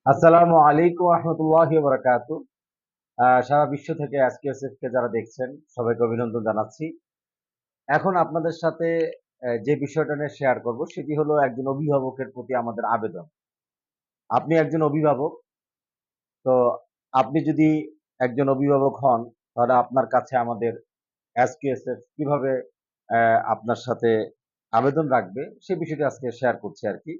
আসসালামু আলাইকুম রহমতুল্লাহি বারাকাতু। সারা বিশ্ব থেকে এসকেএসএফ কে যারা দেখছেন সবাইকে অভিনন্দন জানাচ্ছি। এখন আপনাদের সাথে যে বিষয়টা নিয়ে শেয়ার করব সেটি হলো একজন অভিভাবকের প্রতি আমাদের আবেদন। আপনি একজন অভিভাবক, তো আপনি যদি একজন অভিভাবক হন তাহলে আপনার কাছে আমাদের এসকেএসএফ কিভাবে আপনার সাথে আবেদন রাখবে সে বিষয়টি আজকে শেয়ার করছি আর কি।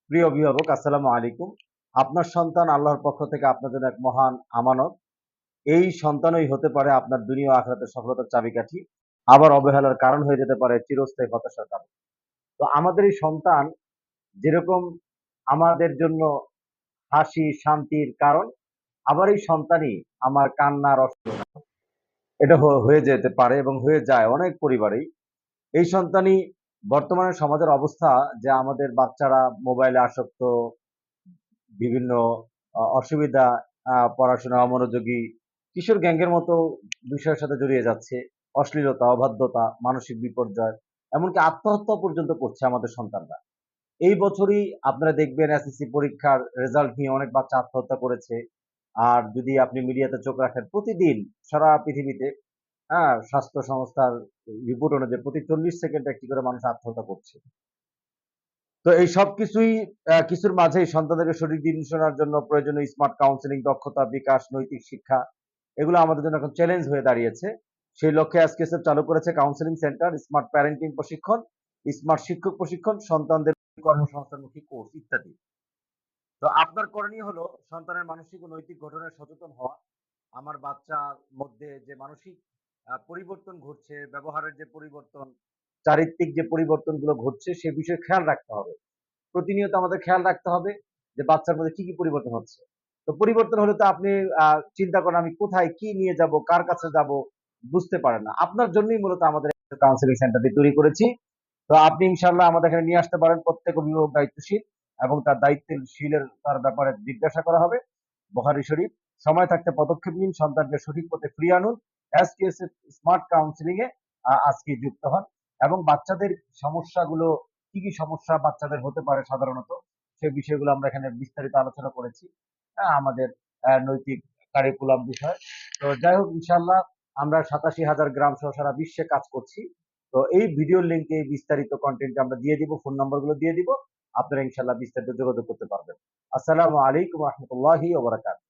প্রিয় অভিভাবক, আসসালামু আলাইকুম। আপনার সন্তান আল্লাহর পক্ষ থেকে আপনার জন্য এক মহান আমানত। এই সন্তানই হতে পারে আপনার দুনিয়া ও আখিরাতের সফলতার চাবিকাঠি, আবার অবহেলার কারণ হয়ে যেতে পারে চিরস্থায়ী হতাশার কারণ। তো আমাদের এই সন্তান যেরকম আমাদের জন্য হাসি শান্তির কারণ, আবার এই সন্তানই আমার কান্নার এটা হয়ে যেতে পারে এবং হয়ে যায় অনেক পরিবারেই। এই সন্তানই বর্তমানে সমাজের অবস্থা যে আমাদের বাচ্চারা মোবাইলে আসক্ত, বিভিন্ন অসুবিধা, পড়াশোনা অমনোযোগী, কিশোর গ্যাংয়ের মতো বিষয়ের সাথে জড়িয়ে যাচ্ছে। অশ্লীলতা, অবাধ্যতা, মানসিক বিপর্যয়, এমনকি আত্মহত্যা পর্যন্ত করছে আমাদের সন্তানরা। এই বছরই আপনারা দেখবেন এসএসসি পরীক্ষার রেজাল্ট নিয়ে অনেক বাচ্চা আত্মহত্যা করেছে। আর যদি আপনি মিডিয়াতে চোখ রাখেন, প্রতিদিন সারা পৃথিবীতে স্বাস্থ্য সংস্থার রিপোর্ট অনুযায়ী প্রতি 40 সেকেন্ডে একটি করে মানুষ আত্মহত্যা করছে। তো এই সবকিছুই কিছুর মাঝেই সন্তানদেরকে সঠিক দিক-নির্দেশনার জন্য প্রয়োজনীয় স্মার্ট কাউন্সেলিং, দক্ষতা বিকাশ, নৈতিক শিক্ষা, এগুলো আমাদের জন্য এখন চ্যালেঞ্জ হয়ে দাঁড়িয়েছে। সেই লক্ষ্যে এসকেএসএফ চালু করেছে কাউন্সেলিং সেন্টার, স্মার্ট প্যারেন্টিং প্রশিক্ষণ, স্মার্ট শিক্ষক প্রশিক্ষণ, সন্তানদের কর্মসংস্থানমুখী কোর্স ইত্যাদি। তো আপনার করণীয় হলো সন্তানের মানসিক ও নৈতিক গঠনে সচেতন হওয়া। আমার বাচ্চার মধ্যে যে মানসিক পরিবর্তন ঘটছে, ব্যবহারের যে পরিবর্তন, চারিত্রিক যে পরিবর্তনগুলো ঘটছে সে বিষয়ে খেয়াল রাখতে হবে। প্রতিনিয়ত আমাদের খেয়াল রাখতে হবে যে বাচ্চার মধ্যে কি পরিবর্তন হচ্ছে। তো পরিবর্তন হলে তো আপনি চিন্তা করেন আমি কোথায় কি নিয়ে যাব, কার কাছে যাব, বুঝতে পারেন না। আপনার জন্যই মূলত আমাদের কাউন্সেলিং সেন্টারটি তৈরি করেছি। তো আপনি ইনশাআল্লাহ আমাদের এখানে নিয়ে আসতে পারেন। প্রত্যেক অভিভাবক দায়িত্বশীল এবং তার দায়িত্বশীলের তার ব্যাপারে জিজ্ঞাসা করা হবে। বুখারী শরীফ। সময় থাকতে পদক্ষেপ নিন, সন্তানকে সঠিক পথে ফিরিয়ে আনুন। এসকেএসএফ স্মার্ট কাউন্সেলিং এ আজকে যুক্ত হন এবং বাচ্চাদের সমস্যাগুলো, কি সমস্যা বাচ্চাদের হতে পারে সাধারণত সেই বিষয়গুলো আমরা এখানে বিস্তারিত আলোচনা করেছি। আমাদের নৈতিক কারিকুলাম বিষয়। তো যাই হোক, ইনশাআল্লাহ আমরা ৮৭,০০০ গ্রাম সহ সারা বিশ্বে কাজ করছি। তো এই ভিডিওর লিংকে এই বিস্তারিত কন্টেন্ট আমরা দিয়ে দিব, ফোন নম্বরগুলো দিয়ে দিব। আপনারা ইনশাআল্লাহ বিস্তারিত যোগাযোগ করতে পারবেন। আসসালামু আলাইকুম ওয়া রাহমাতুল্লাহি ওয়া বারাকাতুহু।